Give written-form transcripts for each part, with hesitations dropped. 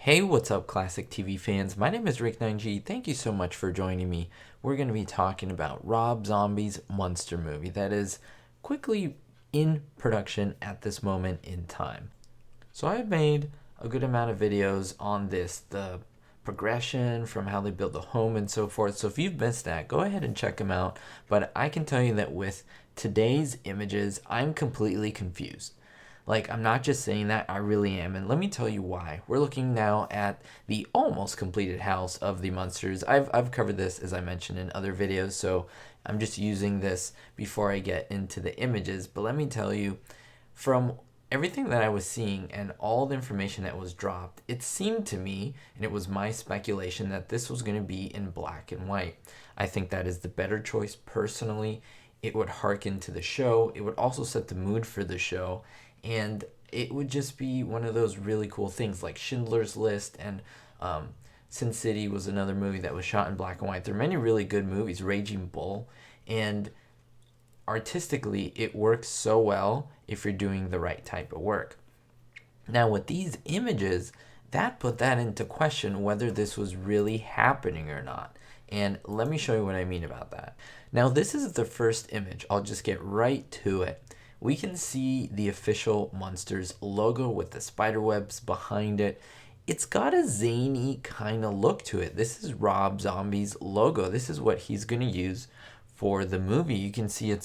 Hey, what's up, classic TV fans? My name is Rick9G. Thank you so much for joining me. We're going to be talking about Rob Zombie's Munster movie that is quickly in production at this moment in time. So I've made a good amount of videos on this, the progression from how they build the home and so forth. So if you've missed that, go ahead and check them out. But I can tell you that with today's images, I'm completely confused. Like, I'm not just saying that, I really am. And let me tell you why. We're looking now at the almost completed house of the Munsters. I've covered this, as I mentioned, in other videos, so I'm just using this before I get into the images. But let me tell you, from everything that I was seeing and all the information that was dropped, it seemed to me, and it was my speculation, that this was going to be in black and white. I think that is the better choice personally. It would harken to the show. It would also set the mood for the show. And it would just be one of those really cool things like Schindler's List and Sin City was another movie that was shot in black and white. There are many really good movies, Raging Bull, and artistically it works so well if you're doing the right type of work. Now with these images, that put that into question whether this was really happening or not. And let me show you what I mean about that. Now this is the first image. I'll just get right to it. We can see the official Munsters logo with the spider webs behind it. It's got a zany kind of look to it. This is Rob Zombie's logo. This is what he's going to use for the movie. You can see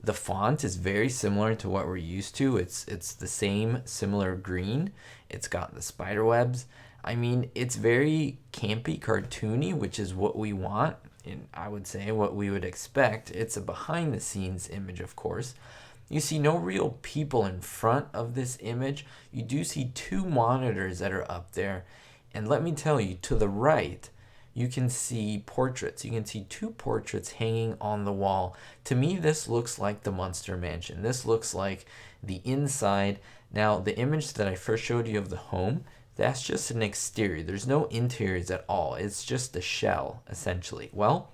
the font is very similar to what we're used to. It's the same similar green. It's got the spider webs. I mean, it's very campy, cartoony, which is what we want, and I would say what we would expect. It's a behind the scenes image, of course. You see no real people in front of this image. You do see two monitors that are up there. And let me tell you, to the right, you can see portraits. You can see two portraits hanging on the wall. To me, this looks like the Munster Mansion. This looks like the inside. Now, the image that I first showed you of the home, that's just an exterior. There's no interiors at all. It's just a shell, essentially. Well,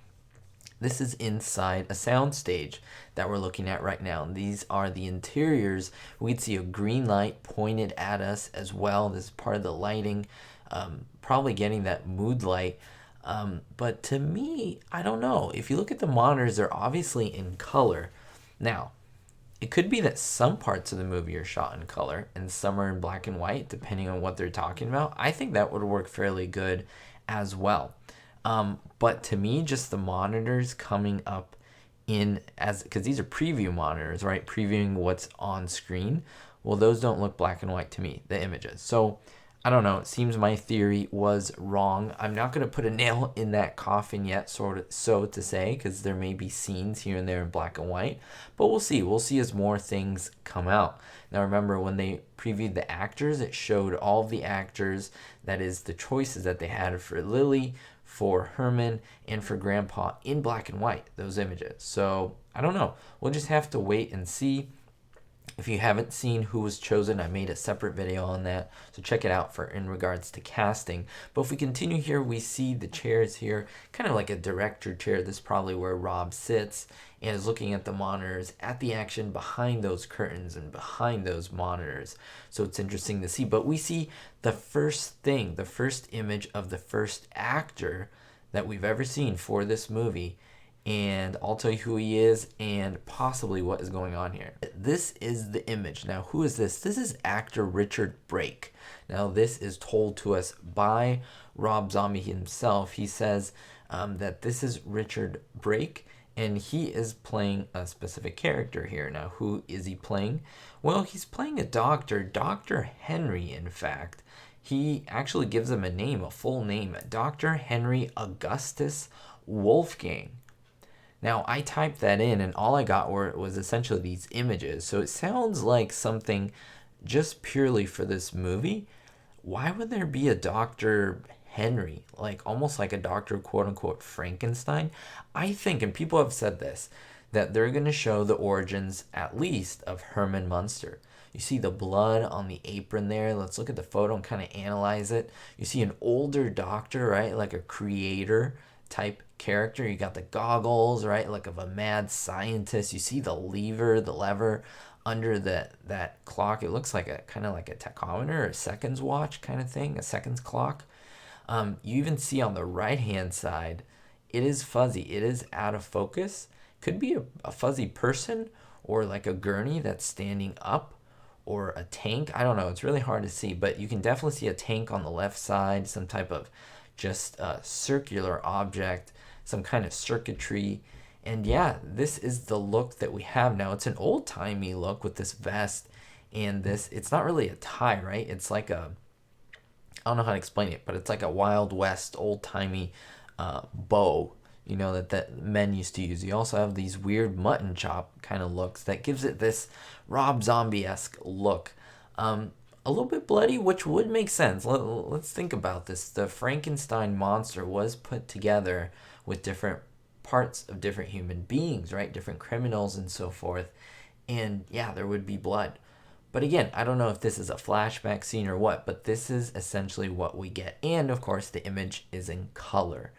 this is inside a soundstage that we're looking at right now. And these are the interiors. We'd see a green light pointed at us as well. This is part of the lighting, probably getting that mood light. But to me, I don't know. If you look at the monitors, they're obviously in color. Now, it could be that some parts of the movie are shot in color and some are in black and white, depending on what they're talking about. I think that would work fairly good as well. But to me, just the monitors coming up in as, because these are preview monitors, right? Previewing what's on screen. Well, those don't look black and white to me, the images. So I don't know. It seems my theory was wrong. I'm not going to put a nail in that coffin yet, sort of, so to say, because there may be scenes here and there in black and white. But we'll see. We'll see as more things come out. Now, remember, when they previewed the actors, it showed all of the actors, that is, the choices that they had for Lily, for Herman, and for Grandpa in black and white, those images. So I don't know. We'll just have to wait and see. If you haven't seen who was chosen, I made a separate video on that, so check it out for in regards to casting. But if we continue here, we see the chairs here, kind of like a director chair. This is probably where Rob sits and is looking at the monitors, at the action behind those curtains and behind those monitors. So it's interesting to see. But we see the first thing, the first image of the first actor that we've ever seen for this movie. And I'll tell you who he is and possibly what is going on here. This is the image. Now, who is this? This is actor Richard Brake. Now, this is told to us by Rob Zombie himself. He says that this is Richard Brake, and he is playing a specific character here. Now, who is he playing? Well, he's playing a doctor, Dr. Henry, in fact. He actually gives him a name, a full name, Dr. Henry Augustus Wolfgang. Now, I typed that in, and all I got was essentially these images. So it sounds like something just purely for this movie. Why would there be a Dr. Henry? Like, almost like a Dr. quote-unquote Frankenstein? I think, and people have said this, that they're going to show the origins, at least, of Herman Munster. You see the blood on the apron there. Let's look at the photo and kind of analyze it. You see an older doctor, right? Like a creator type character. You got the goggles, right? Like of a mad scientist. You see the lever under that clock. It looks like a kind of like a tachometer or a seconds watch kind of thing, a seconds clock. You even see on the right hand side, it is fuzzy. It is out of focus. Could be a fuzzy person or like a gurney that's standing up or a tank. I don't know. It's really hard to see, but you can definitely see a tank on the left side, some type of just a circular object, some kind of circuitry. And yeah, this is the look that we have now. It's an old-timey look with this vest and this. It's not really a tie, right? It's like a, I don't know how to explain it, but it's like a Wild West old-timey bow, you know, that men used to use. You also have these weird mutton chop kind of looks that gives it this Rob Zombie-esque look. A little bit bloody, which would make sense. Let's think about this. The Frankenstein monster was put together with different parts of different human beings, right? Different criminals and so forth. And yeah, there would be blood. But again, I don't know if this is a flashback scene or what, but this is essentially what we get. And of course, the image is in color.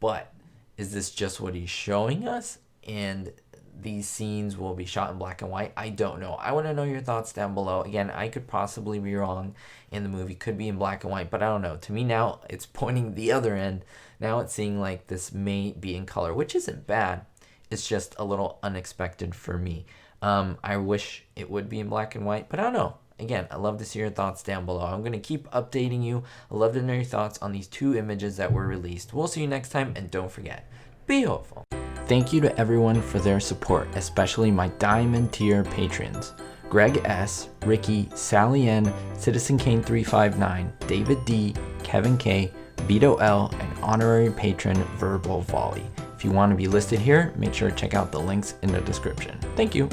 But is this just what he's showing us? And these scenes will be shot in black and white? I don't know. I want to know your thoughts down below. Again, I could possibly be wrong and the movie could be in black and white, but I don't know. To me now, it's pointing the other end. Now it's seeing like this may be in color, which isn't bad. It's just a little unexpected for me. I wish it would be in black and white, but I don't know. Again, I'd love to see your thoughts down below. I'm going to keep updating you. I'd love to know your thoughts on these two images that were released. We'll see you next time, and don't forget, be hopeful. Thank you to everyone for their support, especially my Diamond tier patrons. Greg S., Ricky, Sally N., Citizen Kane 359, David D., Kevin K., Vito L., and honorary patron Verbal Volley. If you want to be listed here, make sure to check out the links in the description. Thank you.